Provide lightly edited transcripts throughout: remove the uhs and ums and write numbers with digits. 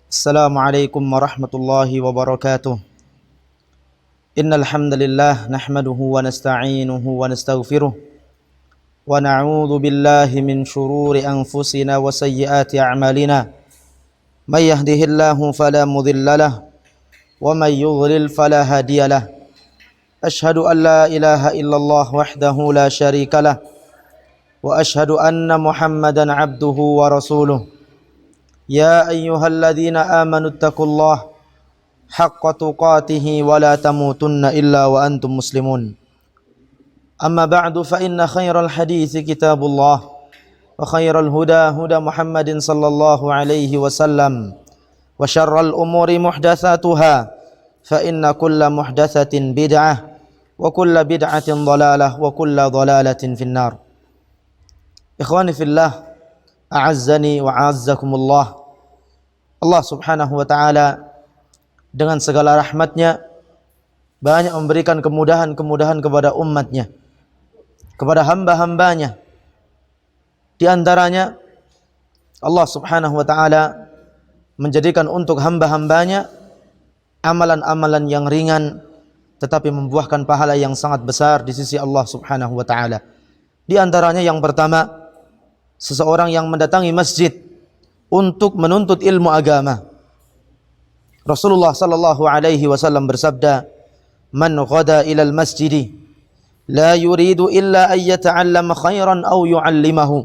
Assalamualaikum warahmatullahi wabarakatuh. Innal hamdalillah nahmaduhu wa nasta'inuhu wa nastaghfiruh wa na'udzu billahi min shururi anfusina wa sayyiati a'malina. May yahdihillahu fala mudilla lahu wa may yudlil fala hadiya lahu. Ashhadu an la ilaha illallah wahdahu la syarika lah wa ashhadu anna Muhammadan 'abduhu wa rasuluh. Ya ayyuhalladzina amanu taqullaha haqqa tuqatih wa la tamutunna illa wa antum muslimun. Amma ba'du fa inna khairal hadithi kitabullah wa khairal huda huda Muhammadin sallallahu alaihi wasallam wa syarral umuri muhdatsatuha fa inna kulla muhdatsatin bid'ah wa kulla bid'atin dhalalah wa kulla dhalalatin finnar. Ikhwani fillah, a'azzani wa a'azzakumullah. Allah subhanahu wa ta'ala dengan segala rahmatnya banyak memberikan kemudahan-kemudahan kepada umatnya, kepada hamba-hambanya. Di antaranya Allah subhanahu wa ta'ala menjadikan untuk hamba-hambanya amalan-amalan yang ringan tetapi membuahkan pahala yang sangat besar di sisi Allah subhanahu wa ta'ala. Di antaranya yang pertama, seseorang yang mendatangi masjid untuk menuntut ilmu agama. Rasulullah sallallahu alaihi wasallam bersabda, "Man ghada ila al-masjid la yuridu illa an yata'allama khairan aw yu'allimahu,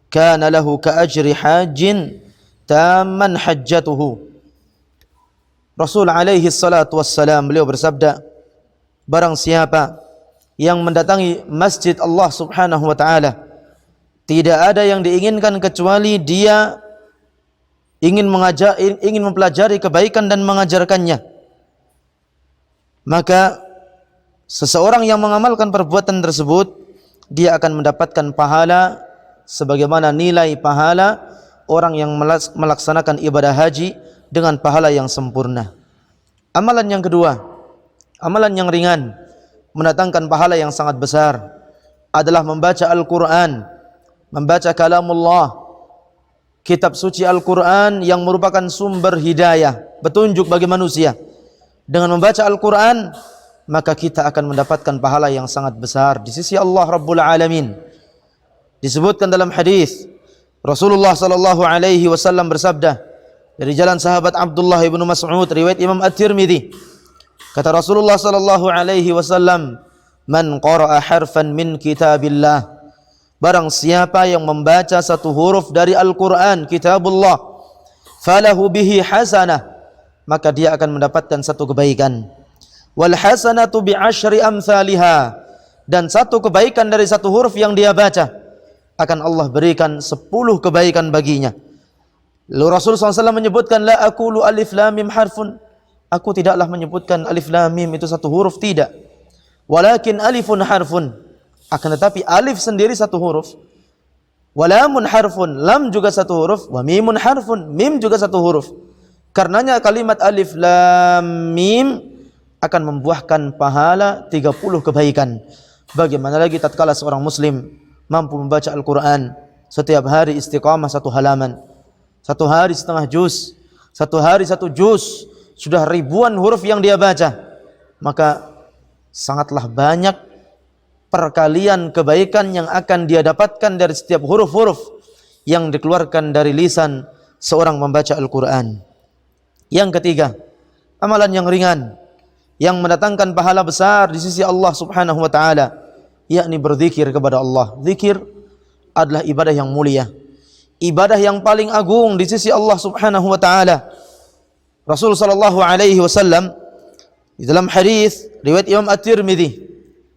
kana lahu ka ajri hajjin tamman hajjatuhu." Rasul alaihi salatu wassalam beliau bersabda, barang siapa yang mendatangi masjid Allah subhanahu wa ta'ala, tidak ada yang diinginkan kecuali dia ingin mempelajari kebaikan dan mengajarkannya. Maka seseorang yang mengamalkan perbuatan tersebut, dia akan mendapatkan pahala sebagaimana nilai pahala orang yang melaksanakan ibadah haji dengan pahala yang sempurna. Amalan yang kedua, amalan yang ringan mendatangkan pahala yang sangat besar adalah membaca Al-Quran, membaca kalamullah, kitab suci Al-Quran yang merupakan sumber hidayah, petunjuk bagi manusia. Dengan membaca Al-Quran, maka kita akan mendapatkan pahala yang sangat besar di sisi Allah Rabbul Alamin. Disebutkan dalam hadis, Rasulullah sallallahu alaihi wasallam bersabda dari jalan sahabat Abdullah ibn Mas'ud, riwayat Imam At-Tirmidzi. Kata Rasulullah sallallahu alaihi wasallam, "Man qara'a harfan min kitabillah." Barang siapa yang membaca satu huruf dari Al-Quran, kitabullah, falahu bihi hasanah, maka dia akan mendapatkan satu kebaikan. Wal hasanatu bi asyri amsalihha, dan satu kebaikan dari satu huruf yang dia baca akan Allah berikan 10 kebaikan baginya. Lalu Rasul SAW menyebutkan, la aqulu alif lam mim harfun, aku tidaklah menyebutkan alif lam mim itu satu huruf, tidak. Walakin alifun harfun, akan tetapi alif sendiri satu huruf, walamun harfun, lam juga satu huruf, wa mimun harfun, mim juga satu huruf. Karenanya kalimat alif lam mim akan membuahkan pahala 30 kebaikan. Bagaimana lagi tatkala seorang muslim mampu membaca Al-Quran setiap hari istiqamah satu halaman, satu hari setengah juz, satu hari satu juz, sudah ribuan huruf yang dia baca, maka sangatlah banyak perkalian kebaikan yang akan dia dapatkan dari setiap huruf-huruf yang dikeluarkan dari lisan seorang membaca Al-Quran. Yang ketiga, amalan yang ringan yang mendatangkan pahala besar di sisi Allah subhanahu wa ta'ala, yakni berzikir kepada Allah. Zikir adalah ibadah yang mulia, ibadah yang paling agung di sisi Allah subhanahu wa ta'ala. Rasul sallallahu alaihi wasallam di dalam hadis riwayat Imam At-Tirmidzi,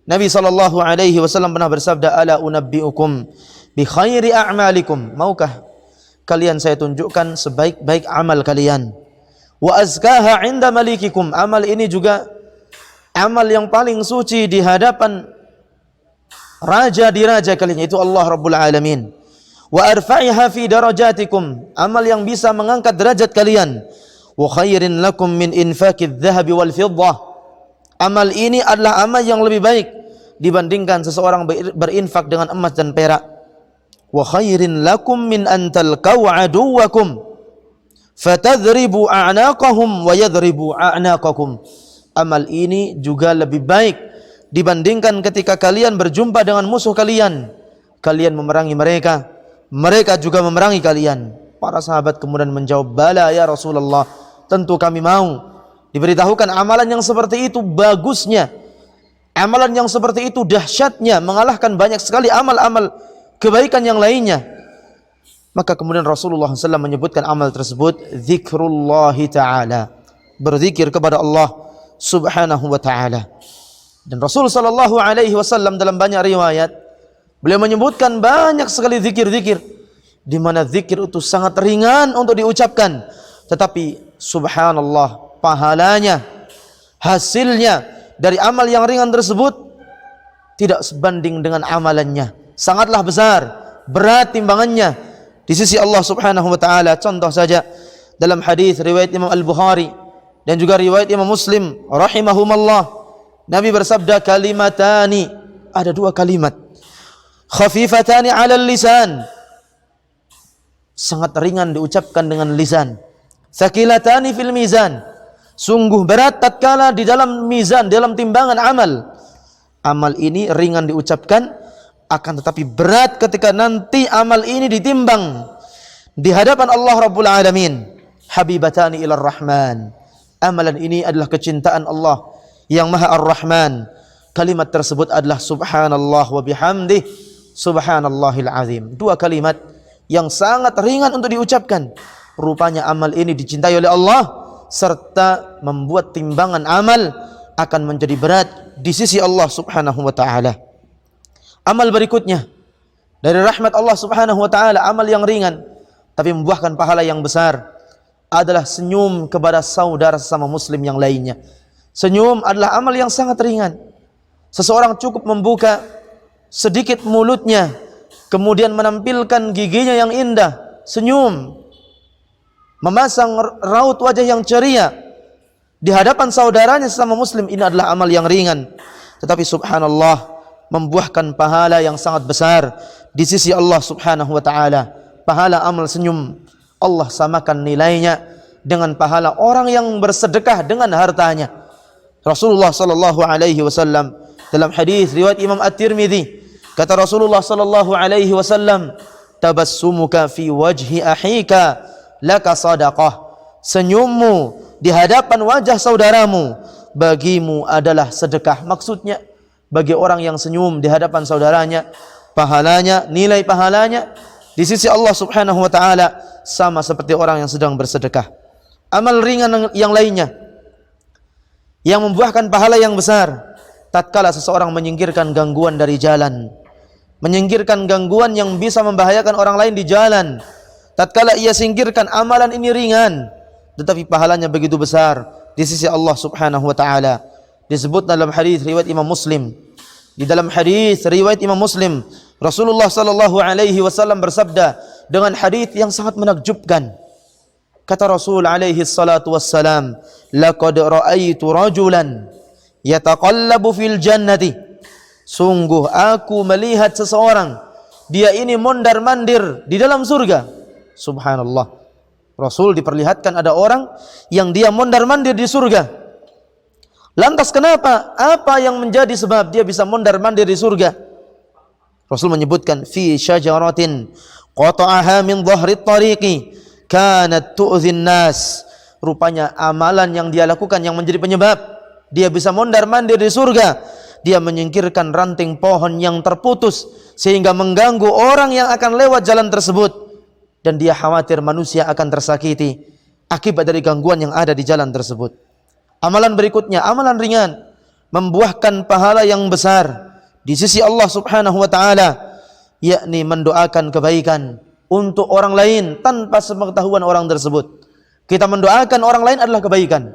Nabi sallallahu alaihi wasallam pernah bersabda, "Ala unabbiukum bi khairi a'malikum." Maukah kalian saya tunjukkan sebaik-baik amal kalian? Wa azkaha 'inda malikikum. Amal ini juga amal yang paling suci di hadapan raja di raja kalian, yaitu Allah Rabbul Alamin. Wa arfa'iha fi darajatikum. Amal yang bisa mengangkat derajat kalian. Wa khairin lakum min infaqidz dhahabi wal fiddah. Amal ini adalah amal yang lebih baik dibandingkan seseorang berinfak dengan emas dan perak. Wa khairin lakum min an talqaw aduwakum fatadribu a'naqahum wa yadribu a'naqakum. Amal ini juga lebih baik dibandingkan ketika kalian berjumpa dengan musuh kalian, kalian memerangi mereka, mereka juga memerangi kalian. Para sahabat kemudian menjawab, bala ya Rasulullah, tentu kami mau. Diberitahukan amalan yang seperti itu bagusnya, amalan yang seperti itu dahsyatnya, mengalahkan banyak sekali amal-amal kebaikan yang lainnya. Maka kemudian Rasulullah SAW menyebutkan amal tersebut, zikrullahi ta'ala, berzikir kepada Allah subhanahu wa ta'ala. Dan Rasul SAW dalam banyak riwayat, beliau menyebutkan banyak sekali zikir-zikir, di mana zikir itu sangat ringan untuk diucapkan, tetapi subhanallah, pahalanya, hasilnya dari amal yang ringan tersebut tidak sebanding dengan amalannya, sangatlah besar, berat timbangannya di sisi Allah subhanahu wa ta'ala. Contoh saja dalam hadis riwayat Imam Al-Bukhari dan juga riwayat Imam Muslim rahimahumallah, Nabi bersabda, kalimatani, ada dua kalimat, khafifatani 'alal lisan, sangat ringan diucapkan dengan lisan, tsaqilatani fil mizan, sungguh berat tatkala di dalam mizan, dalam timbangan amal. Amal ini ringan diucapkan, akan tetapi berat ketika nanti amal ini ditimbang di hadapan Allah Rabbul Alamin. Habibatani ilar Rahman, amalan ini adalah kecintaan Allah yang Maha Ar-Rahman. Kalimat tersebut adalah subhanallah wa bihamdih, subhanallahil azim. Dua kalimat yang sangat ringan untuk diucapkan. Rupanya amal ini dicintai oleh Allah, serta membuat timbangan amal akan menjadi berat di sisi Allah subhanahu wa ta'ala. Amal berikutnya dari rahmat Allah subhanahu wa ta'ala, amal yang ringan tapi membuahkan pahala yang besar, adalah senyum kepada saudara sesama muslim yang lainnya. Senyum adalah amal yang sangat ringan. Seseorang cukup membuka sedikit mulutnya, kemudian menampilkan giginya yang indah, senyum, memasang raut wajah yang ceria di hadapan saudaranya sesama muslim. Ini adalah amal yang ringan, tetapi subhanallah, membuahkan pahala yang sangat besar di sisi Allah subhanahu wa ta'ala. Pahala amal senyum, Allah samakan nilainya dengan pahala orang yang bersedekah dengan hartanya. Rasulullah sallallahu alaihi wasallam dalam hadis riwayat Imam At-Tirmidzi, kata Rasulullah sallallahu alaihi wasallam, tabassumuka fi wajhi akhika laka sadaqah, senyummu di hadapan wajah saudaramu bagimu adalah sedekah. Maksudnya, bagi orang yang senyum di hadapan saudaranya, pahalanya, nilai pahalanya di sisi Allah subhanahu wa ta'ala sama seperti orang yang sedang bersedekah. Amal ringan yang lainnya yang membuahkan pahala yang besar, tatkala seseorang menyingkirkan gangguan dari jalan, menyingkirkan gangguan yang bisa membahayakan orang lain di jalan. Tatkala ia singkirkan, amalan ini ringan tetapi pahalanya begitu besar di sisi Allah subhanahu wa ta'ala. Disebut dalam hadis riwayat Imam Muslim. Di dalam hadis riwayat Imam Muslim, Rasulullah sallallahu alaihi wasallam bersabda dengan hadis yang sangat menakjubkan. Kata Rasul alaihi salatu wassalam, laqad ra'aitu rajulan yataqallabu fil jannati, sungguh aku melihat seseorang, dia ini mondar-mandir di dalam surga. Subhanallah, Rasul diperlihatkan ada orang yang dia mondar-mandir di surga. Lantas kenapa? Apa yang menjadi sebab dia bisa mondar-mandir di surga? Rasul menyebutkan, fi syajaratin qata'aha min dhahri tariqi kanat tu'dhin nas. Rupanya amalan yang dia lakukan yang menjadi penyebab dia bisa mondar-mandir di surga, dia menyingkirkan ranting pohon yang terputus sehingga mengganggu orang yang akan lewat jalan tersebut, dan dia khawatir manusia akan tersakiti akibat dari gangguan yang ada di jalan tersebut. Amalan berikutnya, amalan ringan, membuahkan pahala yang besar di sisi Allah subhanahu wa ta'ala, yakni mendoakan kebaikan untuk orang lain tanpa sepengetahuan orang tersebut. Kita mendoakan orang lain adalah kebaikan,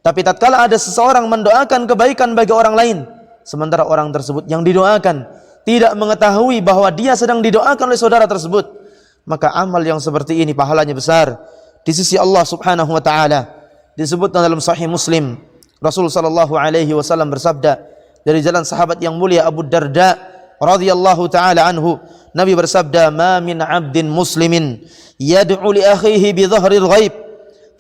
tapi tatkala ada seseorang mendoakan kebaikan bagi orang lain, sementara orang tersebut yang didoakan tidak mengetahui bahwa dia sedang didoakan oleh saudara tersebut, maka amal yang seperti ini pahalanya besar di sisi Allah subhanahu wa ta'ala. Disebut dalam Sahih Muslim, Rasul sallallahu alaihi wasallam bersabda dari jalan sahabat yang mulia Abu Darda radhiyallahu taala anhu, Nabi bersabda, "Ma min 'abdin muslimin yad'u li akhihi bi dhahril ghaib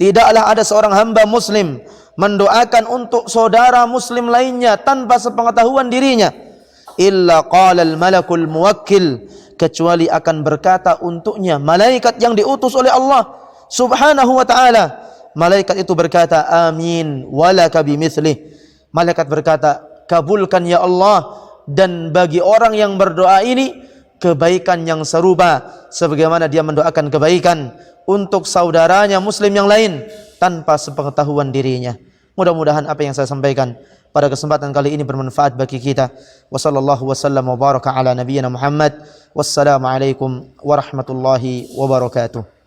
tidaklah ada seorang hamba muslim mendoakan untuk saudara muslim lainnya tanpa sepengetahuan dirinya, illa qala al-malakul muwakkil, kecuali akan berkata untuknya malaikat yang diutus oleh Allah Subhanahu wa ta'ala. Malaikat itu berkata, amin walaka bimithlih. Malaikat berkata, kabulkan ya Allah, dan bagi orang yang berdoa ini kebaikan yang serupa sebagaimana dia mendoakan kebaikan untuk saudaranya muslim yang lain tanpa sepengetahuan dirinya. Mudah-mudahan apa yang saya sampaikan pada kesempatan kali ini bermanfaat bagi kita. Wassallallahu wasallam wa baraka ala nabiyyina Muhammad. Wassalamualaikum warahmatullahi wabarakatuh.